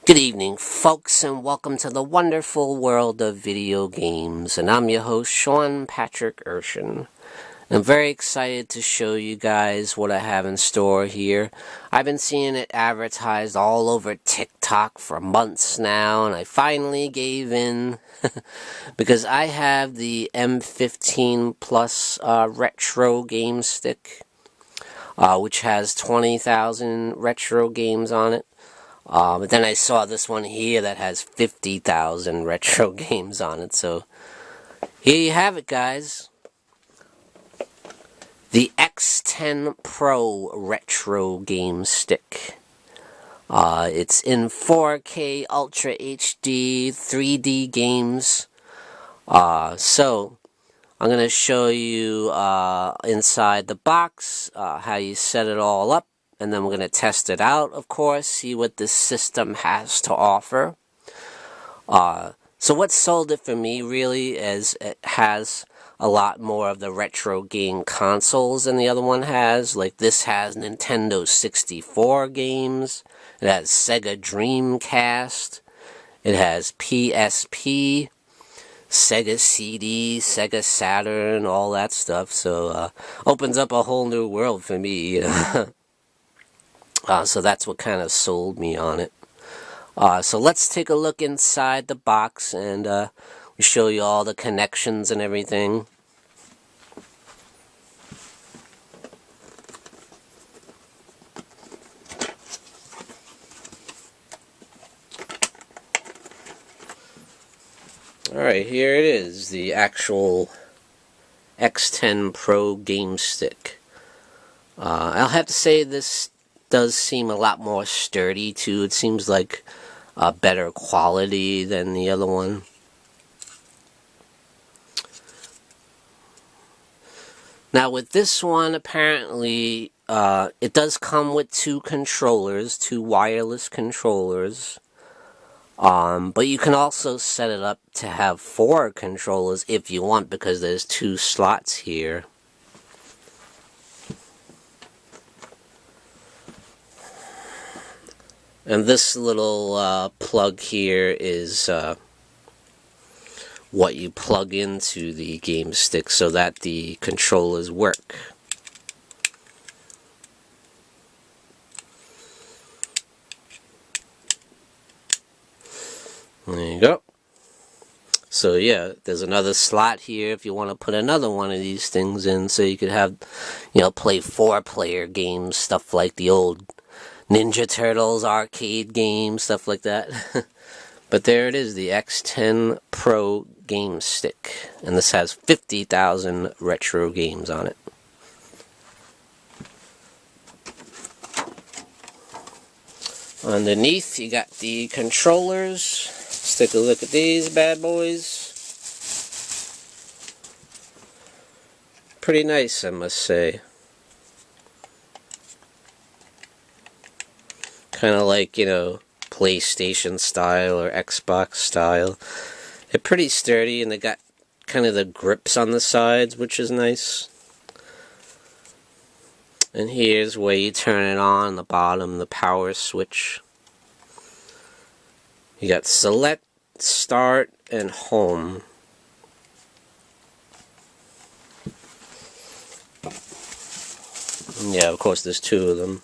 Good evening, folks, and welcome to the wonderful world of video games. And I'm your host, Sean Patrick Erschen. I'm very excited to show you guys what I have in store here. I've been seeing it advertised all over TikTok for months now, and I finally gave in because I have the M15 Plus retro game stick, which has 20,000 retro games on it. But then I saw this one here that has 50,000 retro games on it. So here you have it, guys. The X10 Pro Retro Game Stick. It's in 4K Ultra HD 3D games. So I'm going to show you inside the box how you set it all up. And then we're going to test it out, of course, see what this system has to offer. So what sold it for me, really, is it has a lot more of the retro game consoles than the other one has. Like, this has Nintendo 64 games. It has Sega Dreamcast. It has PSP, Sega CD, Sega Saturn, all that stuff. So, opens up a whole new world for me, you know. So that's what kind of sold me on it. So let's take a look inside the box and we show you all the connections and everything. Alright, here it is, the actual X10 Pro Game Stick. I'll have to say this does seem a lot more sturdy too. It seems like a better quality than the other one. Now with this one, apparently it does come with two controllers, two wireless controllers. But you can also set it up to have 4 controllers if you want, because there's 2 slots here. And this little plug here is what you plug into the game stick so that the controllers work. There you go. So yeah, there's another slot here if you want to put another one of these things in, so you could have, you know, play 4-player games, stuff like the old Ninja Turtles arcade game, stuff like that. But there it is, the X10 Pro Game Stick. And this has 50,000 retro games on it. Underneath, you got the controllers. Let's take a look at these bad boys. Pretty nice, I must say. Kind of like, you know, PlayStation style or Xbox style. They're pretty sturdy, and they got kind of the grips on the sides, which is nice. And here's where you turn it on the bottom, the power switch. You got select, start, and home. And yeah, of course there's 2 of them.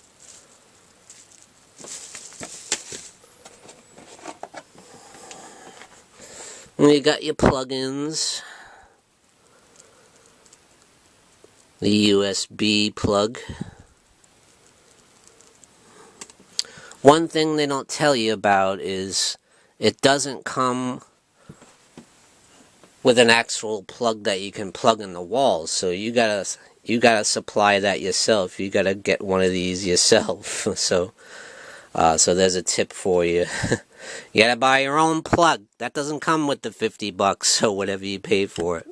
And you got your plugins. The USB plug. One thing they don't tell you about is it doesn't come with an actual plug that you can plug in the wall, so you gotta supply that yourself. You gotta get one of these yourself. So there's a tip for you. You gotta buy your own plug. That doesn't come with the $50 or whatever you pay for it.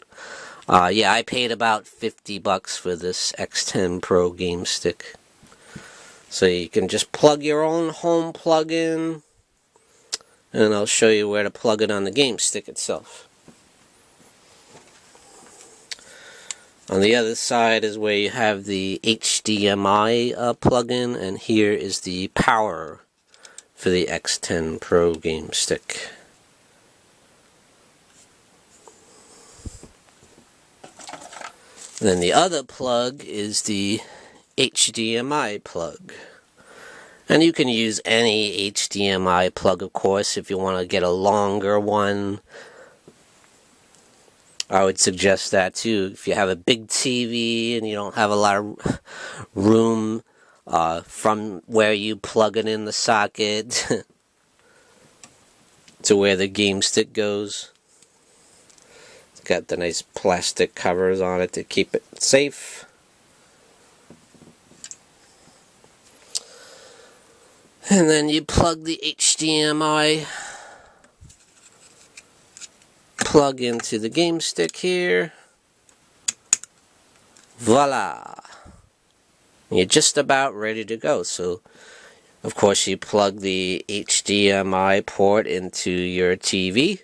Yeah, I paid about $50 for this X10 Pro Game Stick. So you can just plug your own home plug in, and I'll show you where to plug it on the game stick itself. On the other side is where you have the HDMI plug-in, and here is the power for the X10 Pro game stick. Then the other plug is the HDMI plug. And you can use any HDMI plug, of course, if you want to get a longer one. I would suggest that too. If you have a big TV and you don't have a lot of room from where you plug it in the socket to where the game stick goes. It's got the nice plastic covers on it to keep it safe. And then you plug the HDMI plug into the game stick here. Voila! You're just about ready to go. So, of course, you plug the HDMI port into your TV.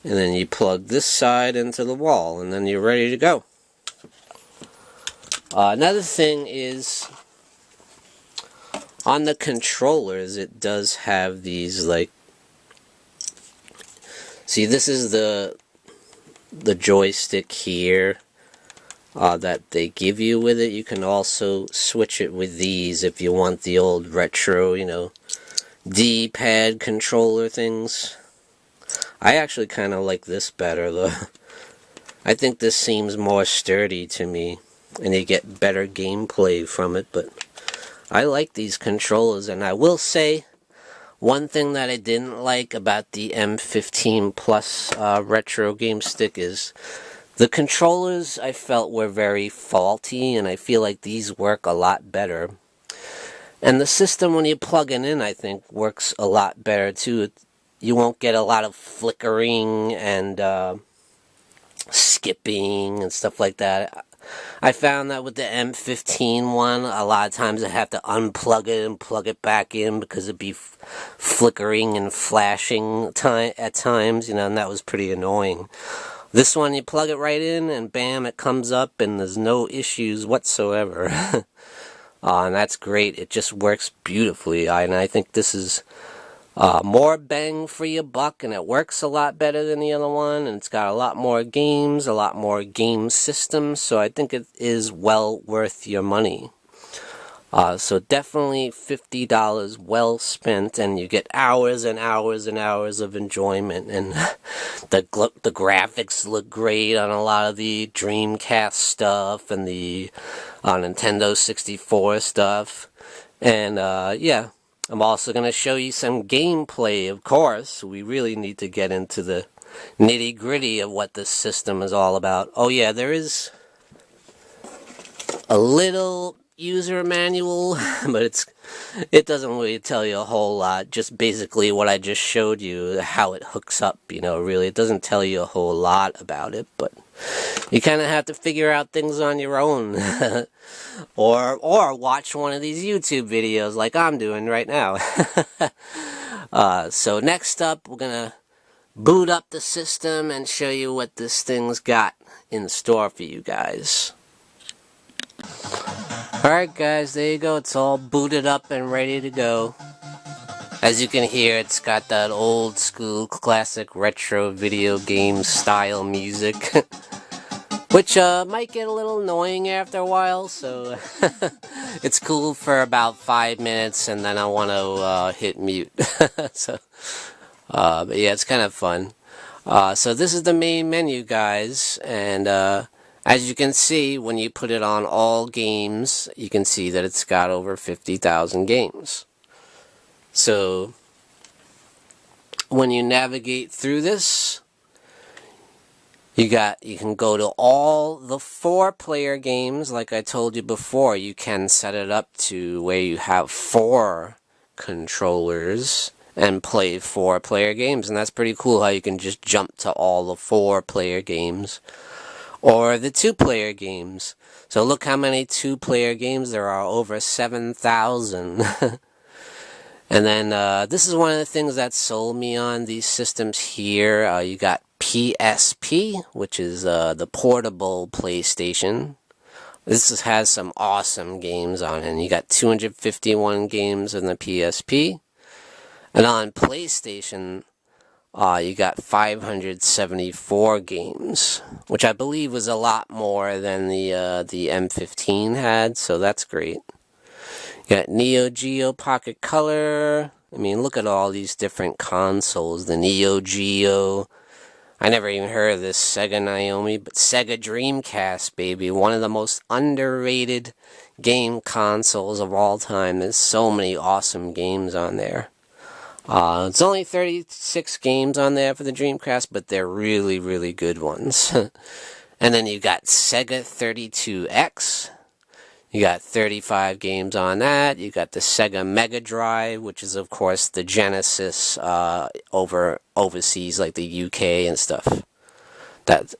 And then you plug this side into the wall, and then you're ready to go. Another thing is, on the controllers, it does have these, like, see, this is the joystick here that they give you with it. You can also switch it with these if you want the old retro, you know, D-pad controller things. I actually kind of like this better, though. I think this seems more sturdy to me, and you get better gameplay from it, but I like these controllers. And I will say, one thing that I didn't like about the M15 Plus retro game stick is the controllers I felt were very faulty, and I feel like these work a lot better. And the system, when you plug it in, I think works a lot better too. You won't get a lot of flickering and skipping and stuff like that. I found that with the M15 one, a lot of times I have to unplug it and plug it back in because it'd be flickering and flashing at times, you know, and that was pretty annoying. This one, you plug it right in and bam, it comes up and there's no issues whatsoever. And that's great. It just works beautifully. And I think this is more bang for your buck, and it works a lot better than the other one, and it's got a lot more games, a lot more game systems, so I think it is well worth your money. So definitely $50 well spent, and you get hours and hours and hours of enjoyment, and the graphics look great on a lot of the Dreamcast stuff and the Nintendo 64 stuff, and yeah. I'm also going to show you some gameplay, of course. We really need to get into the nitty-gritty of what this system is all about. Oh yeah, there is a little user manual, but it doesn't really tell you a whole lot. Just basically what I just showed you, how it hooks up, you know, really. It doesn't tell you a whole lot about it, but you kind of have to figure out things on your own. or watch one of these YouTube videos like I'm doing right now. So next up, we're going to boot up the system and show you what this thing's got in store for you guys. Alright guys, there you go. It's all booted up and ready to go. As you can hear, it's got that old school classic retro video game style music. Which might get a little annoying after a while, so it's cool for about 5 minutes, and then I want to hit mute. So, but yeah, it's kind of fun. So this is the main menu, guys, and as you can see, when you put it on all games, you can see that it's got over 50,000 games. So, when you navigate through this, you can go to all the 4-player games. Like I told you before, you can set it up to where you have 4 controllers and play 4-player games, and that's pretty cool how you can just jump to all the 4-player games. Or the 2-player games. So look how many 2-player games there are, over 7,000. And then this is one of the things that sold me on these systems here. You got PSP, which is the portable PlayStation. This has some awesome games on it. And you got 251 games on the PSP. And on PlayStation, you got 574 games, which I believe was a lot more than the M15 had, so that's great. You got Neo Geo Pocket Color. I mean, look at all these different consoles. The Neo Geo. I never even heard of this Sega Naomi, but Sega Dreamcast, baby. One of the most underrated game consoles of all time. There's so many awesome games on there. It's only 36 games on there for the Dreamcast, but they're really, really good ones. And then you got Sega 32X. You got 35 games on that. You got the Sega Mega Drive, which is, of course, the Genesis overseas, like the UK and stuff. And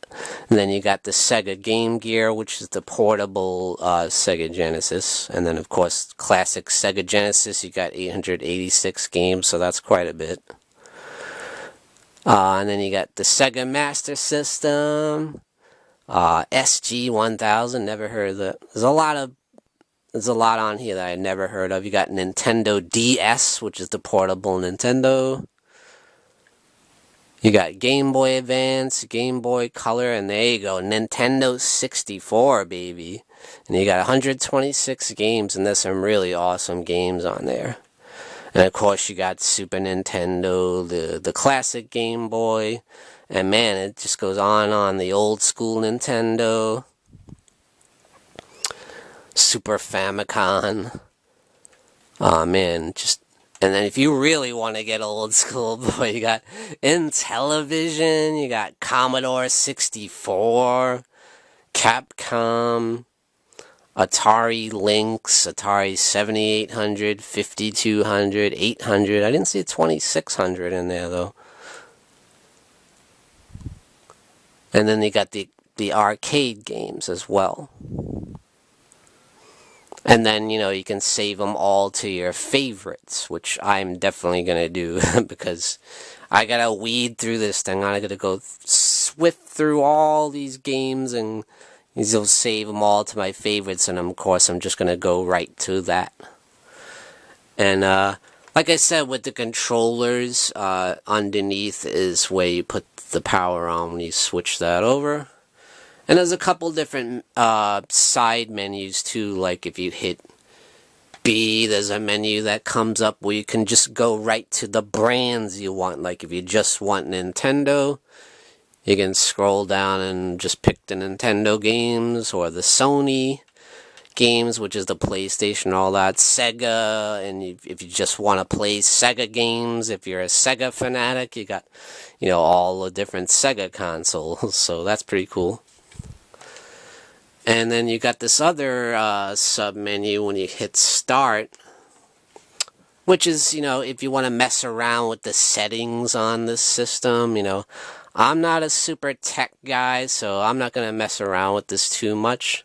then you got the Sega Game Gear, which is the portable Sega Genesis. And then, of course, classic Sega Genesis, you got 886 games, so that's quite a bit. And then you got the Sega Master System, SG-1000, never heard of that. There's a lot on here that I never heard of. You got Nintendo DS, which is the portable Nintendo. You got Game Boy Advance, Game Boy Color, and there you go, Nintendo 64, baby. And you got 126 games, and there's some really awesome games on there. And of course, you got Super Nintendo, the classic Game Boy, and man, it just goes on and on. The old school Nintendo, Super Famicom. Oh man, just. And then if you really want to get old school, boy, you got Intellivision, you got Commodore 64, Capcom, Atari Lynx, Atari 7800, 5200, 800. I didn't see a 2600 in there, though. And then you got the arcade games as well. And then, you know, you can save them all to your favorites, which I'm definitely going to do because I got to weed through this thing. I got to go swift through all these games and you'll save them all to my favorites. And, of course, I'm just going to go right to that. And, like I said, with the controllers, underneath is where you put the power on when you switch that over. And there's a couple different side menus too, like if you hit B, there's a menu that comes up where you can just go right to the brands you want. Like if you just want Nintendo, you can scroll down and just pick the Nintendo games, or the Sony games, which is the PlayStation, all that, Sega, and if you just want to play Sega games, if you're a Sega fanatic, you got, you know, all the different Sega consoles, so that's pretty cool. And then you got this other sub-menu when you hit Start, which is, you know, if you want to mess around with the settings on this system, you know. I'm not a super tech guy, so I'm not going to mess around with this too much.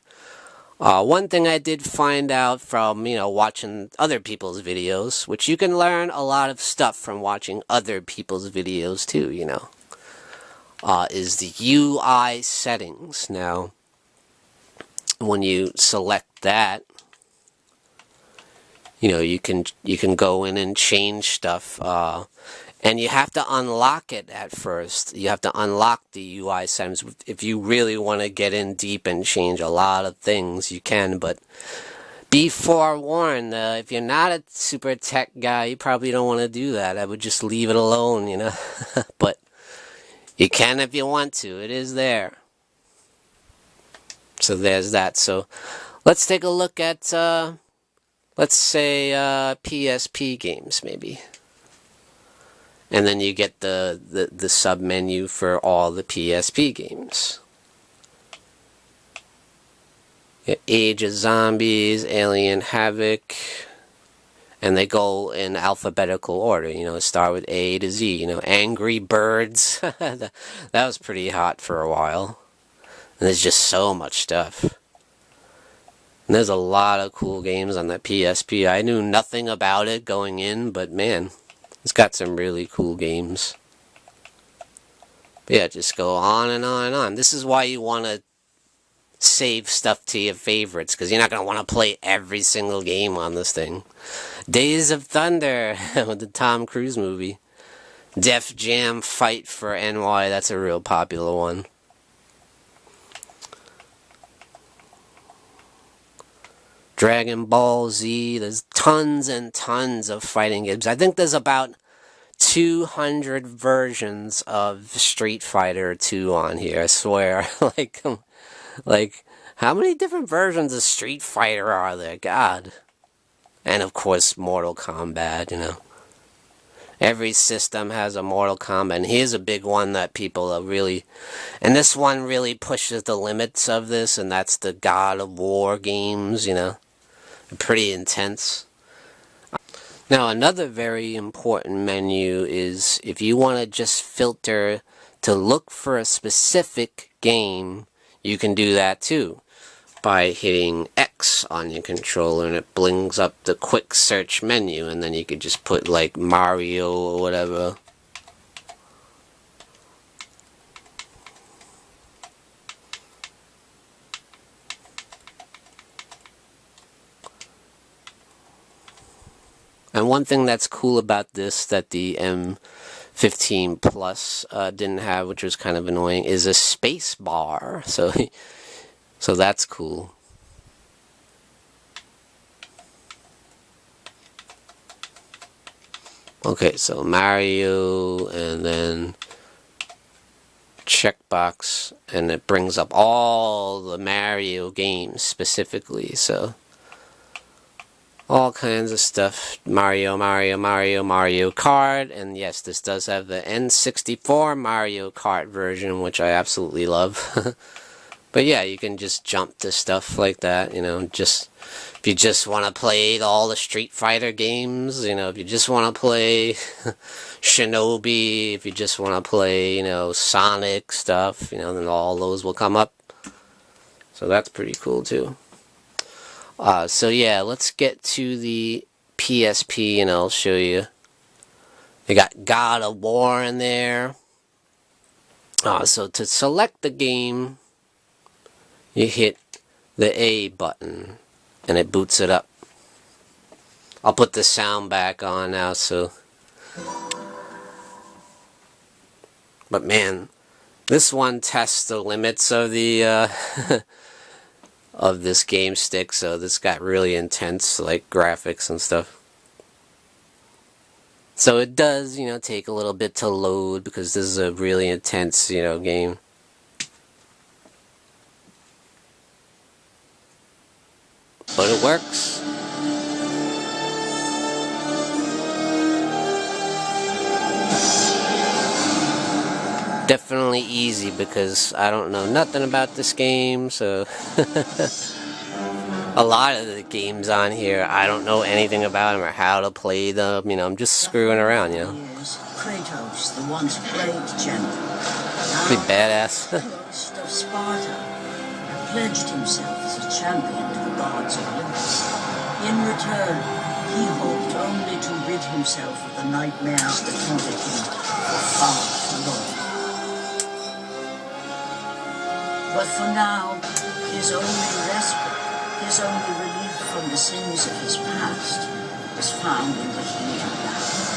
One thing I did find out from, you know, watching other people's videos, which you can learn a lot of stuff from watching other people's videos too, you know, is the UI settings. Now, when you select that, you know, you can go in and change stuff, and you have to unlock it at first. You have to unlock the UI settings. If you really want to get in deep and change a lot of things, you can, but be forewarned, if you're not a super tech guy, you probably don't want to do that. I would just leave it alone, you know, but you can if you want to. It is there. So there's that. So let's take a look at, let's say, PSP games, maybe. And then you get the sub-menu for all the PSP games. Age of Zombies, Alien Havoc, and they go in alphabetical order, you know, start with A to Z, you know, Angry Birds. That was pretty hot for a while. And there's just so much stuff. And there's a lot of cool games on the PSP. I knew nothing about it going in, but man, it's got some really cool games. But yeah, just go on and on and on. This is why you want to save stuff to your favorites, because you're not going to want to play every single game on this thing. Days of Thunder with the Tom Cruise movie. Def Jam Fight for NY, that's a real popular one. Dragon Ball Z, there's tons and tons of fighting games. I think there's about 200 versions of Street Fighter 2 on here, I swear. like, how many different versions of Street Fighter are there? God. And of course, Mortal Kombat, you know. Every system has a Mortal Kombat, and here's a big one that people are really... And this one really pushes the limits of this, and that's the God of War games, you know. Pretty intense. Now, another very important menu is if you want to just filter to look for a specific game, you can do that too by hitting X on your controller, and it brings up the quick search menu, and then you could just put like Mario or whatever. And one thing that's cool about this that the M15 Plus didn't have, which was kind of annoying, is a space bar. So that's cool. Okay, so Mario, and then checkbox, and it brings up all the Mario games specifically, so all kinds of stuff. Mario Kart, and yes, this does have the N64 Mario Kart version, which I absolutely love. But yeah, you can just jump to stuff like that, you know, just if you just want to play all the Street Fighter games, you know, if you just want to play Shinobi, if you just want to play, you know, Sonic stuff, you know, then all those will come up. So that's pretty cool too. So yeah, let's get to the PSP and I'll show you. You got God of War in there. So to select the game, you hit the A button and it boots it up. I'll put the sound back on now, so... But man, this one tests the limits of the of this game stick, so this got really intense, like graphics and stuff. So it does, you know, take a little bit to load because this is a really intense, you know, game. But it works. Definitely easy because I don't know nothing about this game, so a lot of the games on here I don't know anything about them or how to play them, you know, I'm just screwing around, you know. Kratos, the once great general, pretty badass. host of Sparta, had pledged himself as a champion to the gods of Olympus. In return, he hoped only to rid himself of the nightmares that haunted him for far too long. But for now, his only respite, his only relief from the sins of his past, was found in the heat of battle.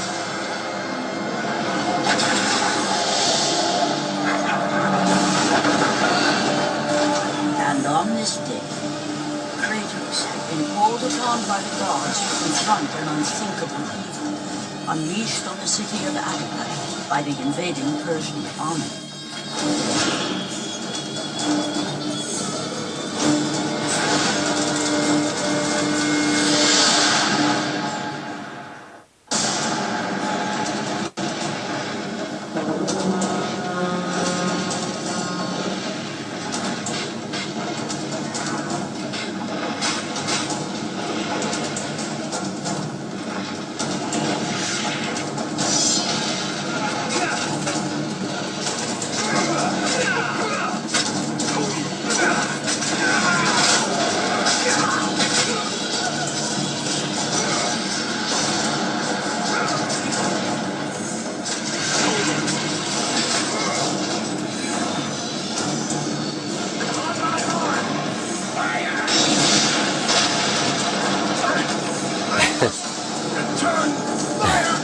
And on this day, Kratos had been called upon by the gods to confront an unthinkable evil unleashed on the city of Attica by the invading Persian army.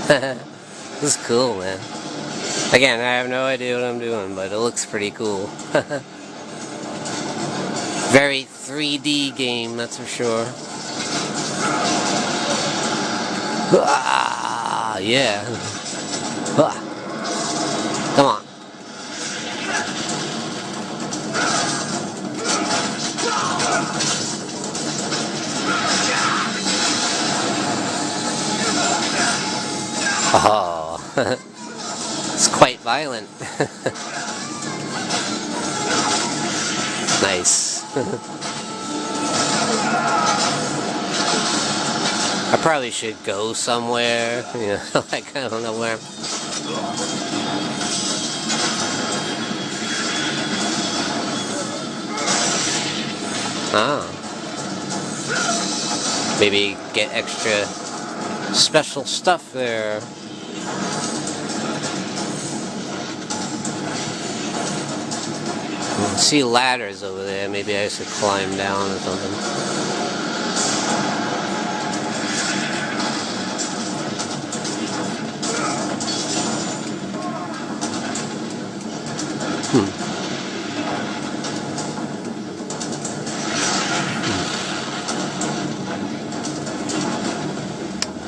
This is cool, man. Again, I have no idea what I'm doing, but it looks pretty cool. Very 3D game, that's for sure. Ah, yeah. Ah. Come on. Oh, it's quite violent. Nice. I probably should go somewhere, you know, like I don't know where. Ah. Maybe get extra special stuff there. I see ladders over there. Maybe I should climb down or something.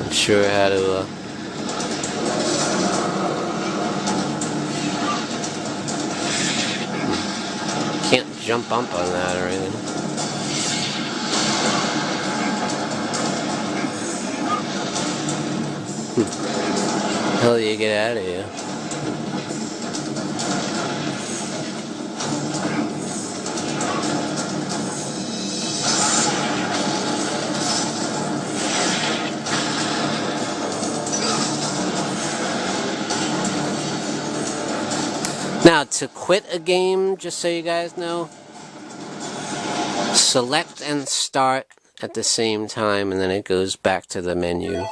Not sure how to can't jump up on that or anything. How do you get out of here? Now, to quit a game, just so you guys know, select and start at the same time, and then it goes back to the menu.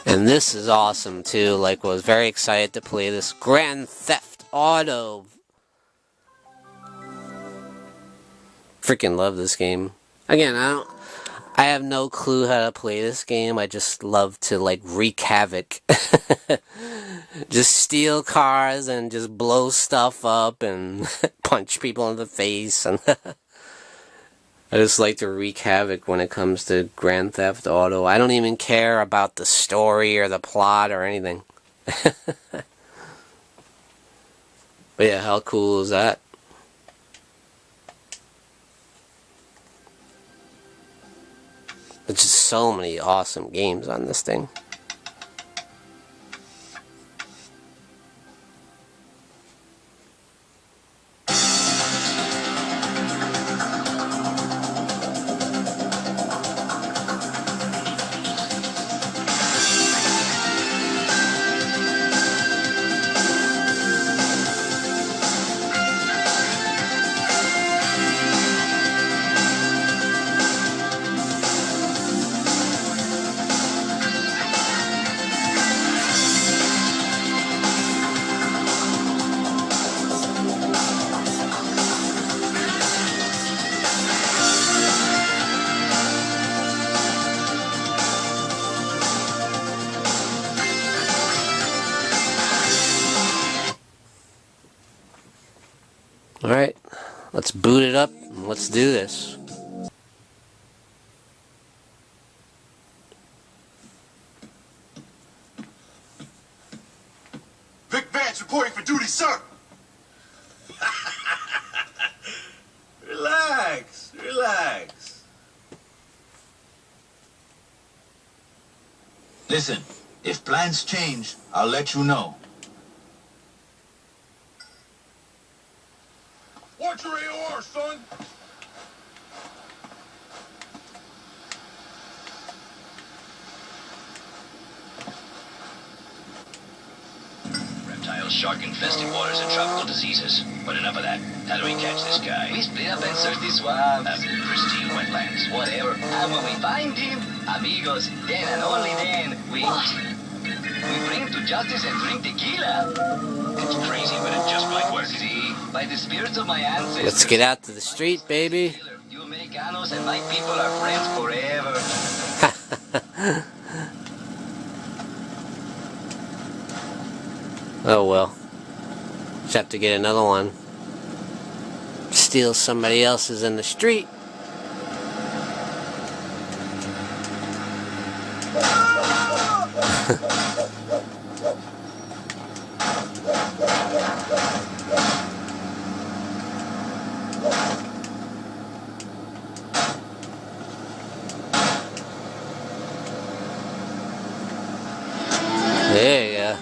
And this is awesome too. Like, was very excited to play this Grand Theft Auto. Freaking love this game. Again, I have no clue how to play this game. I just love to, like, wreak havoc. Just steal cars and just blow stuff up and punch people in the face. And I just like to wreak havoc when it comes to Grand Theft Auto. I don't even care about the story or the plot or anything. But yeah, how cool is that? There's just so many awesome games on this thing. Alright, let's boot it up and let's do this. Vic Vance reporting for duty, sir. Relax, relax. Listen, if plans change, I'll let you know. Watch your AOR, son! Reptiles, shark-infested waters, and tropical diseases. But enough of that. How do we catch this guy? We split up in thirsty swamps. Pristine wetlands. Whatever. And when we find him, amigos, then and only then, we bring him to justice and drink tequila. It's crazy, but it just might work. See, by the spirits of my ancestors. Let's get out to the street, baby. You Americanos and white people are friends forever. Oh well. Just have to get another one. Steal somebody else's in the street. There you go.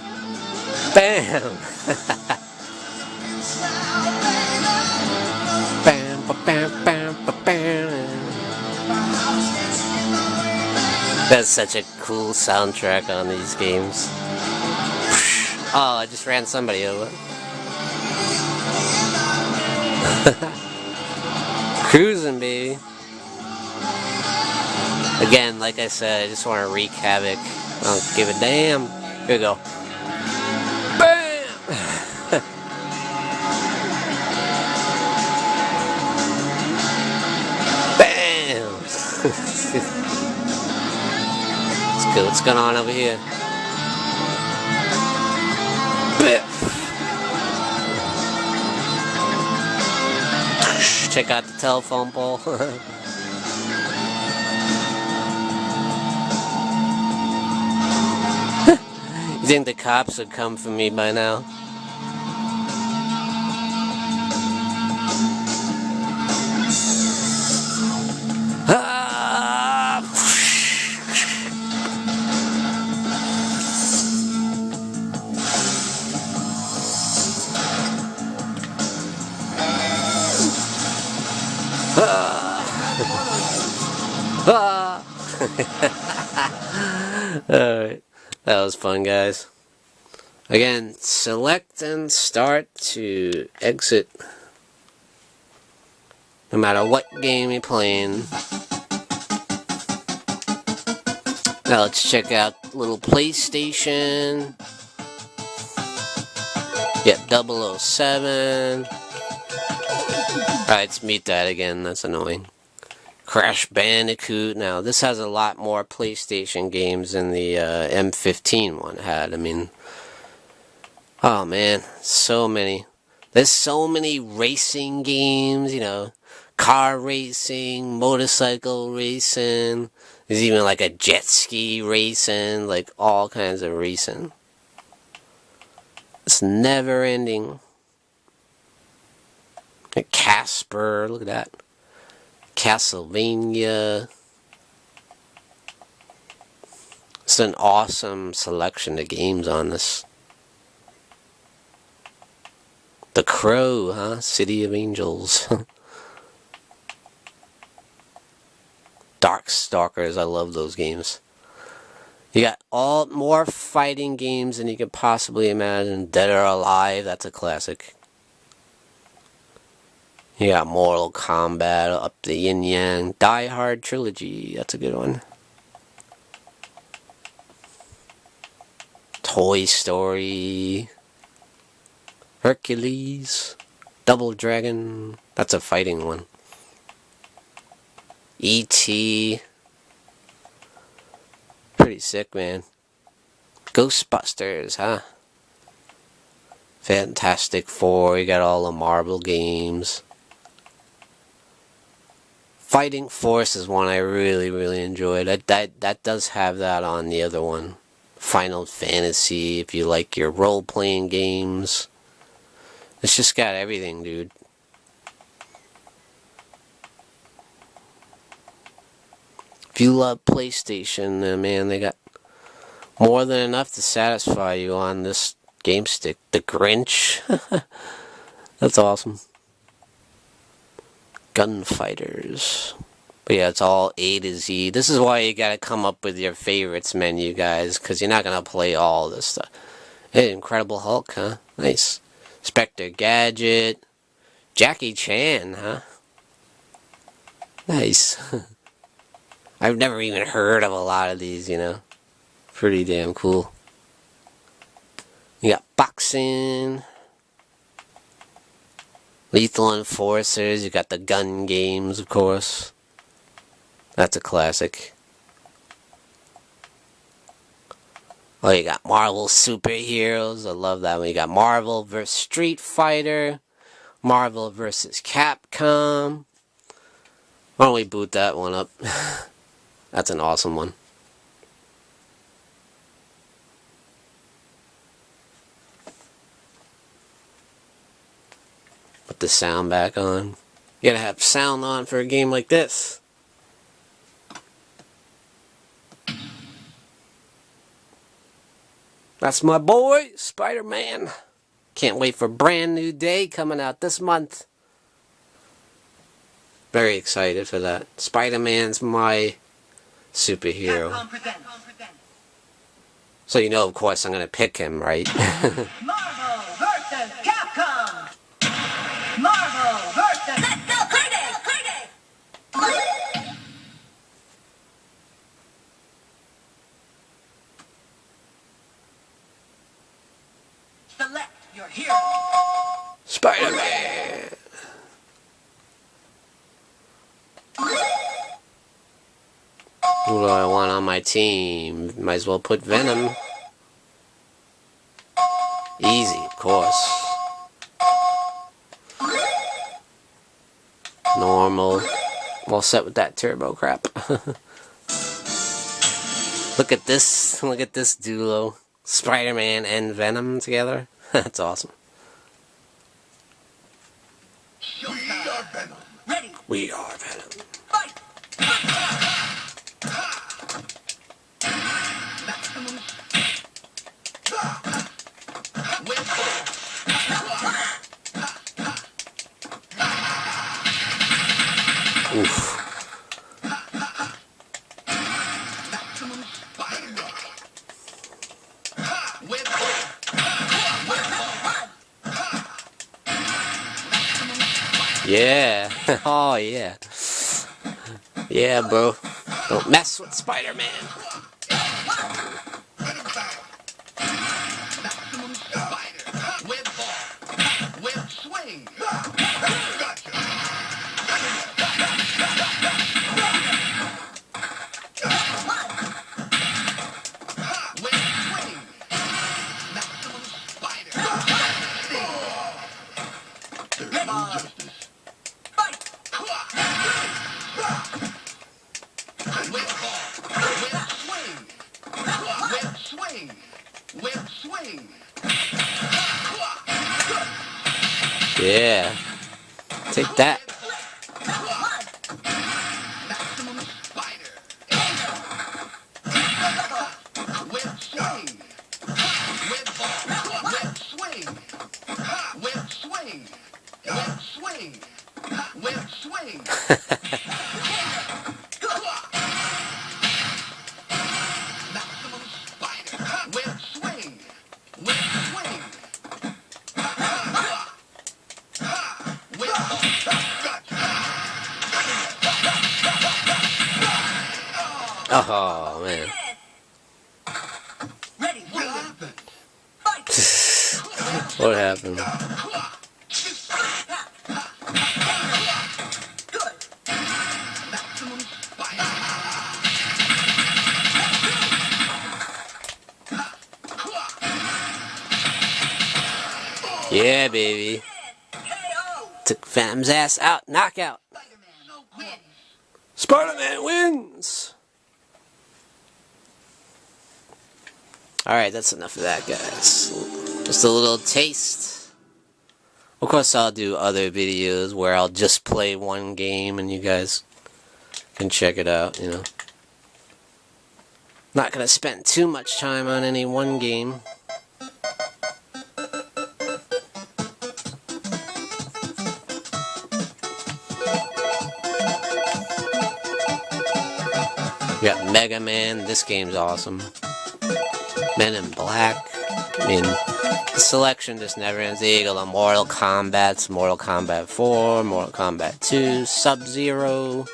Bam! Bam, ba, bam, bam, ba, bam. That's such a cool soundtrack on these games. Oh, I just ran somebody over. Cruising, baby. Again, like I said, I just want to wreak havoc. I don't give a damn. Here we go. Bam! Bam! Let's go. What's going on over here? Check out the telephone pole. You think the cops would come for me by now? Alright, that was fun, guys. Again, select and start to exit. No matter what game you're playing. Now let's check out little PlayStation. Yep, 007. Alright, let's meet that again. That's annoying. Crash Bandicoot. Now, this has a lot more PlayStation games than the M15 one had. I mean, oh man, so many. There's so many racing games, you know, car racing, motorcycle racing. There's even like a jet ski racing, like all kinds of racing. It's never ending. Casper, look at that. Castlevania. It's an awesome selection of games on this. The Crow, huh? City of Angels. Darkstalkers, I love those games. You got all more fighting games than you could possibly imagine. Dead or Alive, that's a classic. You got Mortal Kombat, up the Yin Yang. Die Hard Trilogy, that's a good one. Toy Story. Hercules. Double Dragon, that's a fighting one. E.T. Pretty sick, man. Ghostbusters, huh? Fantastic Four, you got all the Marvel games. Fighting Force is one I really, really enjoyed. That does have that on the other one. Final Fantasy, if you like your role-playing games. It's just got everything, dude. If you love PlayStation, man, they got more than enough to satisfy you on this game stick. The Grinch. That's awesome. Gunfighters. But yeah, it's all A to Z. This is why you gotta come up with your favorites menu, guys, because you're not gonna play all this stuff. Hey, Incredible Hulk, huh? Nice. Spectre Gadget. Jackie Chan, huh? Nice. I've never even heard of a lot of these, you know. Pretty damn cool. You got boxing. Lethal Enforcers, you got the gun games, of course. That's a classic. Oh, you got Marvel Superheroes. I love that one. You got Marvel vs. Street Fighter. Marvel vs. Capcom. Why don't we boot that one up? That's an awesome one. Put the sound back on. You gotta have sound on for a game like this. That's my boy, Spider-Man. Can't wait for Brand New Day coming out this month. Very excited for that. Spider-Man's my superhero. So you know, of course, I'm gonna pick him, right? Marvel vs. Capcom! Marvel vs. Let's go crazy! Select your hero. Spider-Man! Who do I want on my team? Might as well put Venom. Easy, of course. Normal. All set with that turbo crap. Look at this duo. Spider-Man and Venom together. That's awesome. We are Venom. Ready, We are Venom. fight! Oof. Yeah. Oh, yeah. Yeah, bro. Don't mess with Spider-Man. Yeah. Take that. Oh, man. Ready, what happened? What happened? Good. Yeah, baby. Took Venom's ass out. Knockout. Spider-Man wins! Alright, that's enough of that, guys. Just a little taste. Of course, I'll do other videos where I'll just play one game and you guys can check it out, you know. Not gonna spend too much time on any one game. We got Mega Man. This game's awesome. Men in Black. I mean, the selection just never ends. There you go, the Mortal Kombat's Mortal Kombat 4, Mortal Kombat 2, Sub-Zero.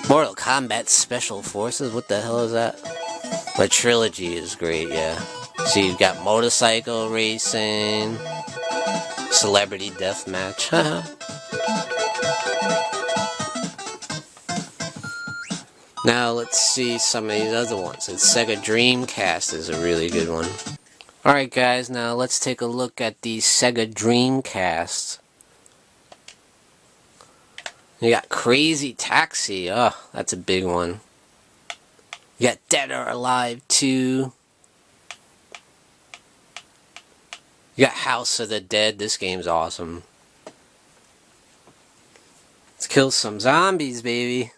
Mortal Kombat Special Forces, what the hell is that? The trilogy is great, yeah. So you've got motorcycle racing, Celebrity Deathmatch. Now let's see some of these other ones. The Sega Dreamcast is a really good one. Alright guys, now let's take a look at the Sega Dreamcast. You got Crazy Taxi. Oh, that's a big one. You got Dead or Alive 2. You got House of the Dead. This game's awesome. Let's kill some zombies, baby.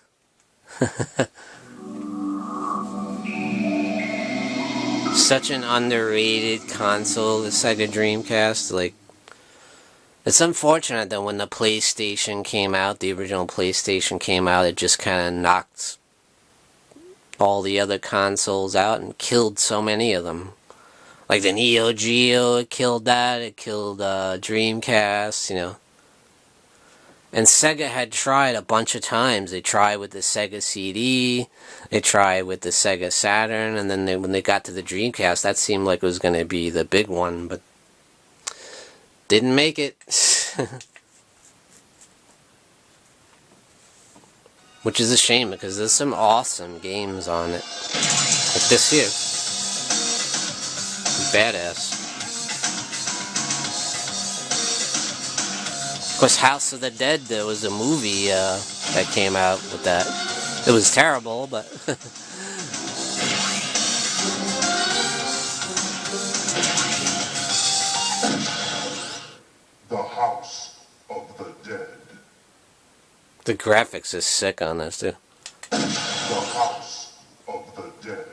Such an underrated console, the Sega Dreamcast. Like, it's unfortunate that when the PlayStation came out, the original PlayStation came out, it just kind of knocked all the other consoles out and killed so many of them. Like the Neo Geo, it killed that. It killed Dreamcast, you know. And Sega had tried a bunch of times. They tried with the Sega CD, they tried with the Sega Saturn, and then when they got to the Dreamcast, that seemed like it was going to be the big one, but didn't make it. Which is a shame, because there's some awesome games on it. Like this here. Badass. Of course, House of the Dead, there was a movie that came out with that. It was terrible, but... The House of the Dead. The graphics is sick on this, too. The House of the Dead.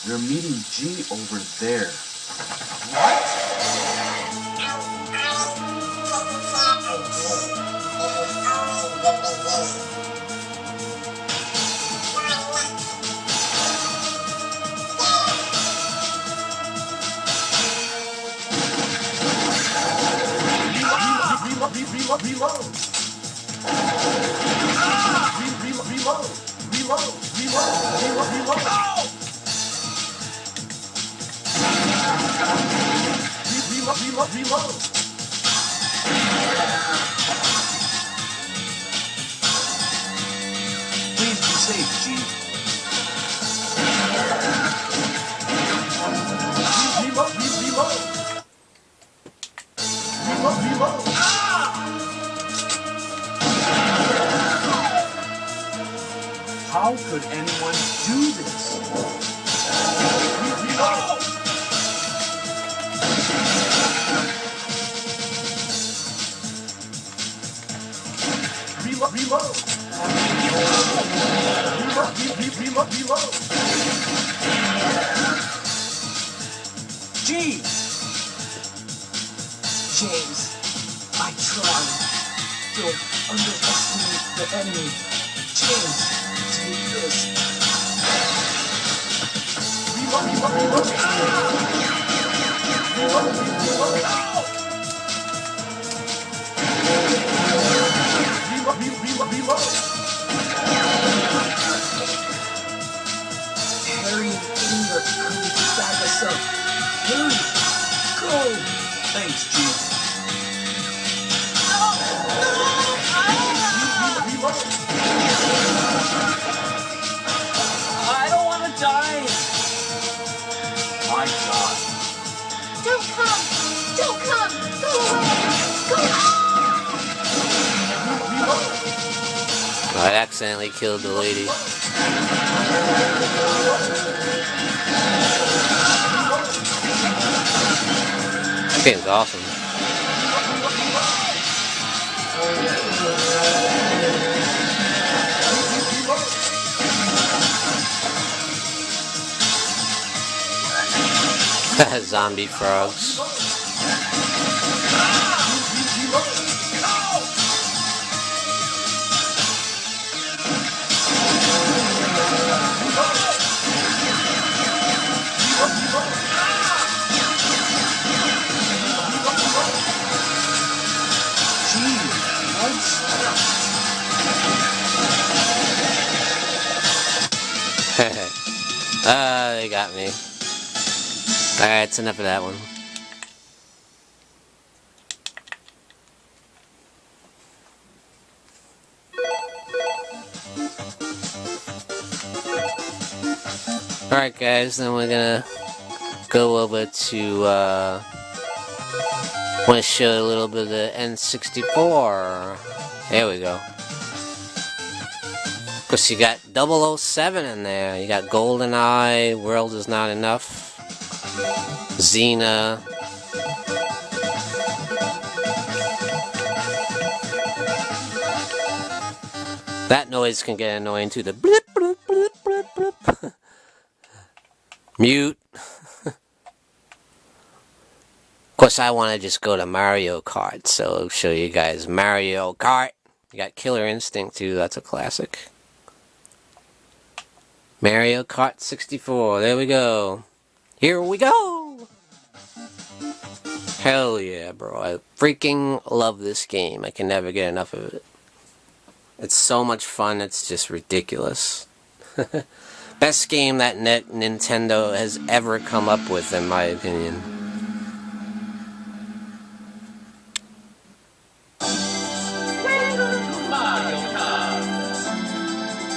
We're meeting G over there. Reload. Please be safe, G. Reload. How could anyone do this? Reload. Reload. G! James, I tried. Don't underestimate the enemy. James, take this. Reload. Harry and Amy are coming to back us up. Hurry! Go! Thanks, G. I don't want to die. My God. Don't come! Don't come! Go away! Go! I accidentally killed the lady. This game's awesome. Zombie frogs. They got me. Alright, it's enough of that one. Alright guys, then we're gonna go over to, I want to show a little bit of the N64. There we go. Of course, you got 007 in there. You got GoldenEye, World Is Not Enough, Xena. That noise can get annoying too. The blip, blip, blip, blip, blip. Mute. Of course, I want to just go to Mario Kart, so I'll show you guys Mario Kart. You got Killer Instinct too, that's a classic. Mario Kart 64, there we go. Here we go! Hell yeah, bro. I freaking love this game. I can never get enough of it. It's so much fun, it's just ridiculous. Best game that Nintendo has ever come up with, in my opinion.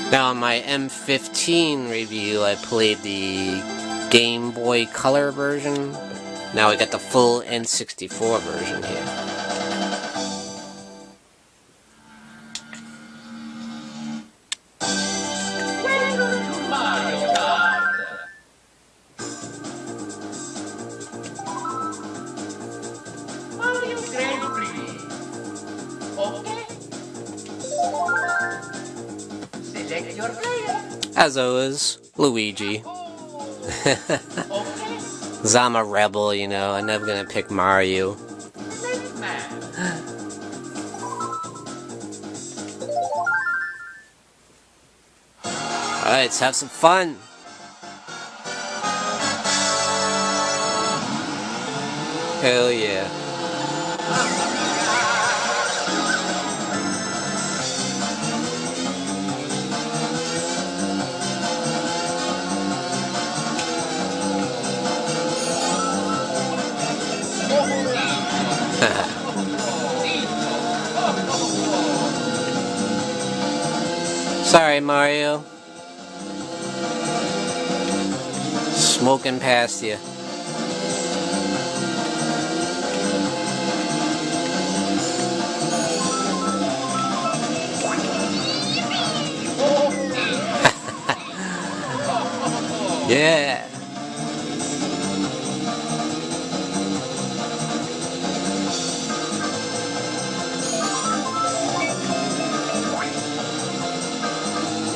Now, on my M15 review, I played the Game Boy Color version. Now we got the full N64 version here. As always, Luigi. 'Cause I'm a rebel, you know, I'm never gonna pick Mario. Alright, let's have some fun. Hell yeah. Sorry, Mario. Smoking past you. Yeah.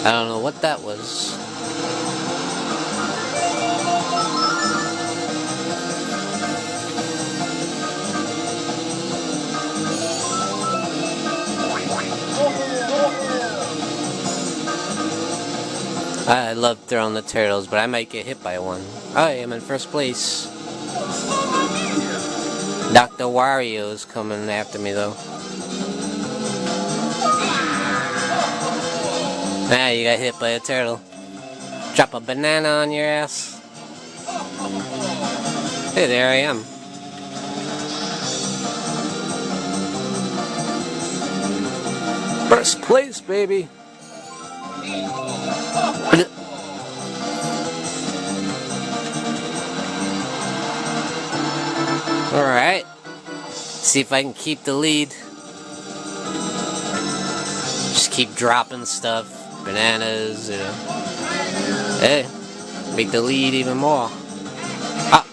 I don't know what that was. I love throwing the turtles, but I might get hit by one. I am in first place. Dr. Wario's coming after me though. Ah, you got hit by a turtle. Drop a banana on your ass. Hey, there I am. First place, baby. Alright. See if I can keep the lead. Just keep dropping stuff. Bananas, you know. Hey, make the lead even more. Ah!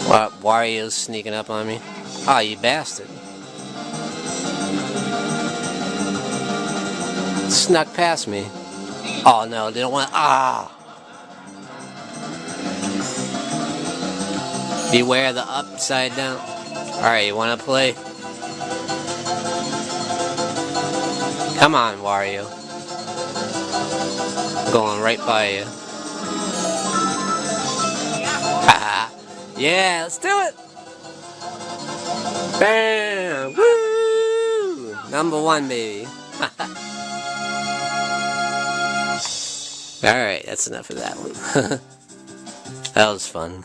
What, Wario's sneaking up on me? Ah, you bastard. Snuck past me. Oh no, they don't want. Ah! Beware the upside down. Alright, you wanna play? Come on, Wario. Going right by you. Haha. Yeah, let's do it! Bam! Woo! #1, baby. Alright, that's enough of that one. That was fun.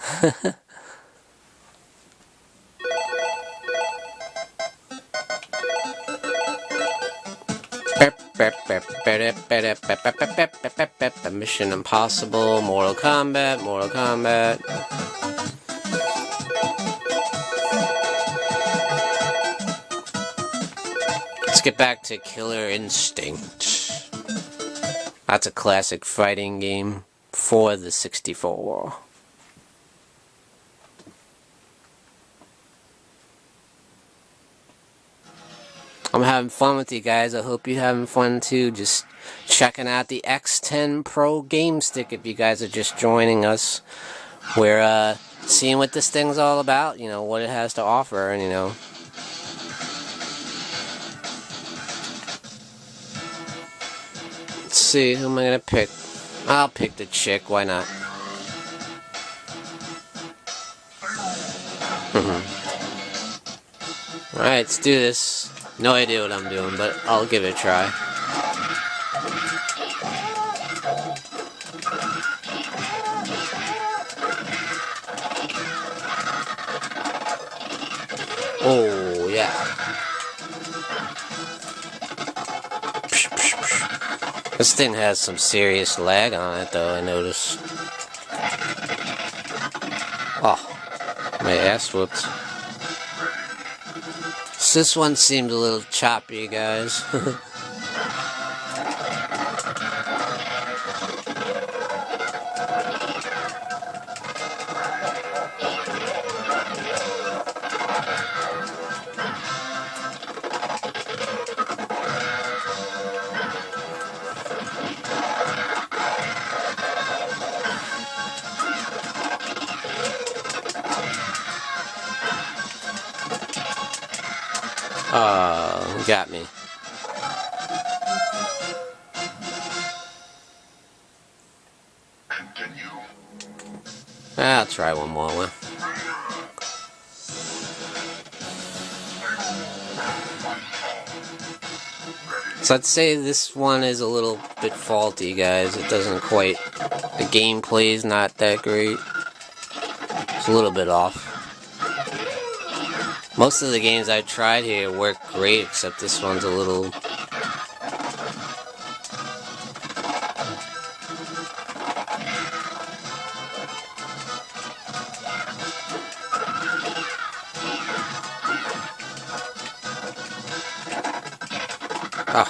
Mission Impossible, Mortal Kombat, Mortal Kombat. Let's get back to Killer Instinct. That's a classic fighting game for the 64. I'm having fun with you guys. I hope you're having fun too. Just checking out the X10 Pro Game Stick if you guys are just joining us. We're seeing what this thing's all about, you know, what it has to offer, and you know. Let's see, who am I gonna pick? I'll pick the chick, why not? Alright, let's do this. No idea what I'm doing, but I'll give it a try. Oh, yeah. This thing has some serious lag on it, though, I noticed. Oh, my ass whooped. So this one seemed a little choppy, guys. Oh, got me. Continue. I'll try one more one. So I'd say this one is a little bit faulty, guys. It doesn't quite... The gameplay's not that great. It's a little bit off. Most of the games I tried here work great, except this one's a little... Oh.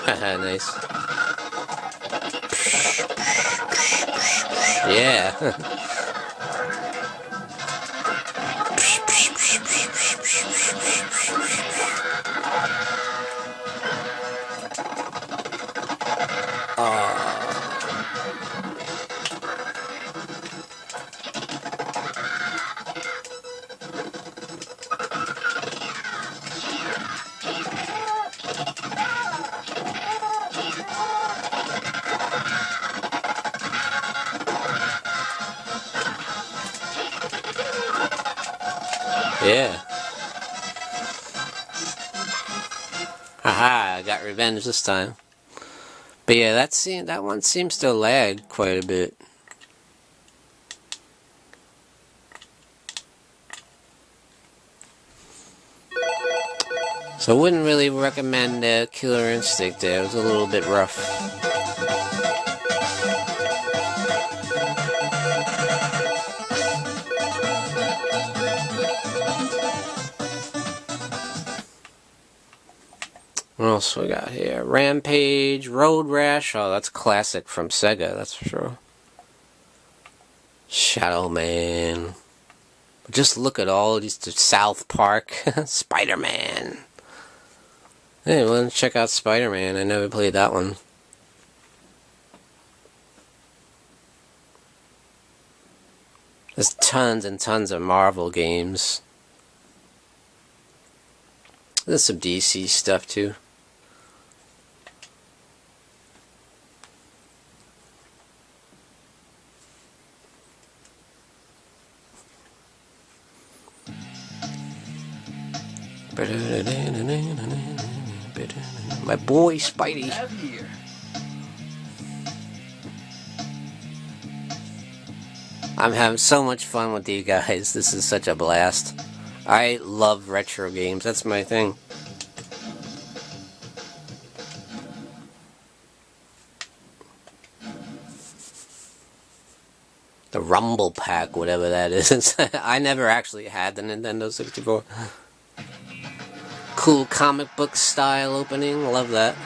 Haha, nice. Yeah. Yeah. Haha, I got revenge this time. But yeah, that one seems to lag quite a bit. So I wouldn't really recommend Killer Instinct there. It was a little bit rough. What else we got here? Rampage, Road Rash. Oh, that's classic from Sega, that's for sure. Shadow Man. Just look at all these. South Park, Spider-Man. Hey, well, check out Spider-Man. I never played that one. There's tons and tons of Marvel games. There's some DC stuff too. My boy Spidey. I'm having so much fun with you guys. This is such a blast. I love retro games. That's my thing. The Rumble Pack, whatever that is. I never actually had the Nintendo 64. Cool comic book style opening. Love that.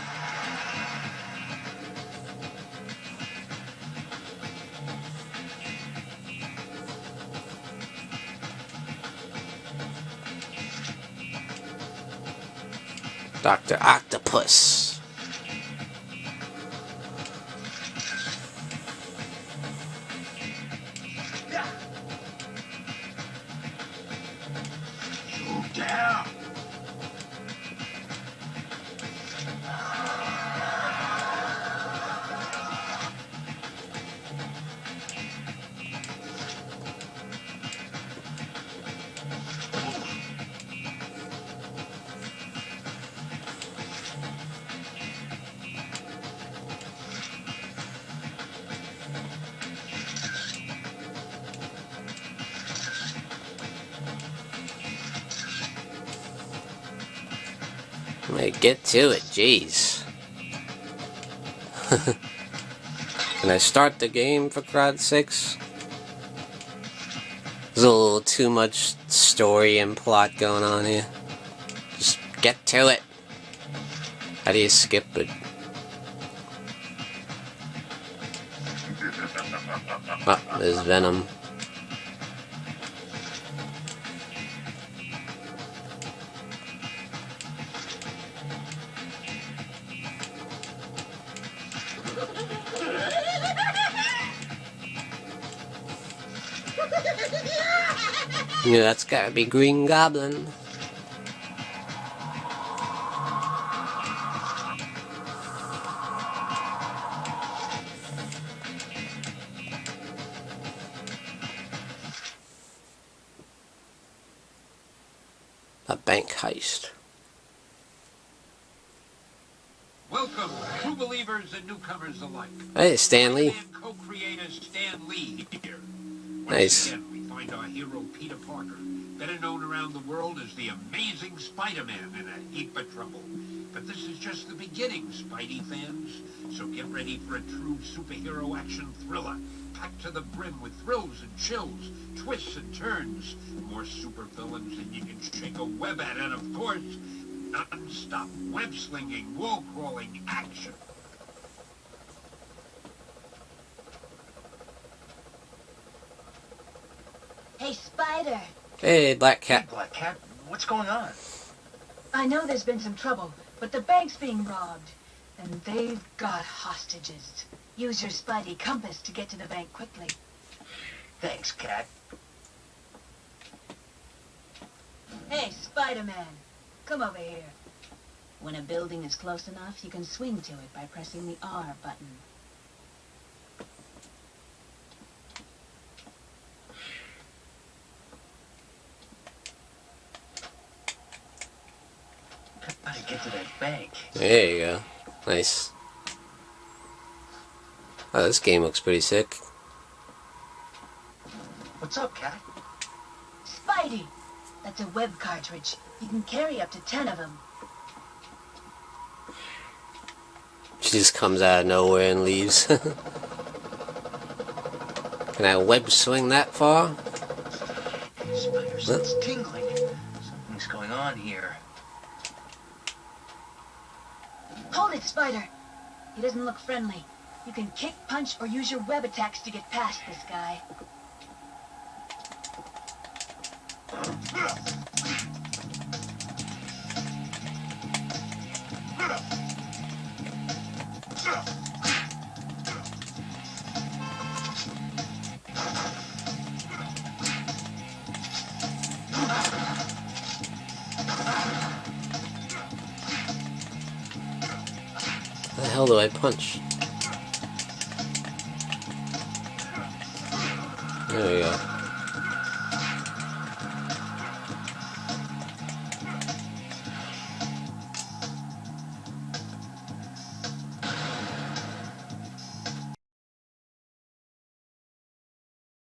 Dr. Octopus. Down. Get to it, jeez. Can I start the game, for God's sakes? There's a little too much story and plot going on here. Just get to it. How do you skip it? Oh, there's Venom. Yeah, that's gotta be Green Goblin. A bank heist. Welcome, true believers and newcomers alike. Hey, Stanley. Co-creator Stan Lee here. Nice. Once again, we find our hero Peter Parker, better known around the world as the Amazing Spider-Man, in a heap of trouble. But this is just the beginning, Spidey fans. So get ready for a true superhero action thriller, packed to the brim with thrills and chills, twists and turns, more supervillains than you can shake a web at, and of course, non-stop web-slinging, wall-crawling action. Hey, Spider. Hey, Black Cat. Hey, Black Cat, what's going on? I know there's been some trouble, but the bank's being robbed, and they've got hostages. Use your Spidey compass to get to the bank quickly. Thanks, Cat. Hey, Spider-Man, come over here. When a building is close enough, you can swing to it by pressing the R button. Gotta get to that bank. There you go. Nice. Oh, this game looks pretty sick. What's up, Cat? Spidey! That's a web cartridge. You can carry up to 10 of them. She just comes out of nowhere and leaves. Can I web swing that far? Spider sense tingling. Something's going on here. Hold it, Spider! He doesn't look friendly. You can kick, punch, or use your web attacks to get past this guy. How the hell do I punch? There we go.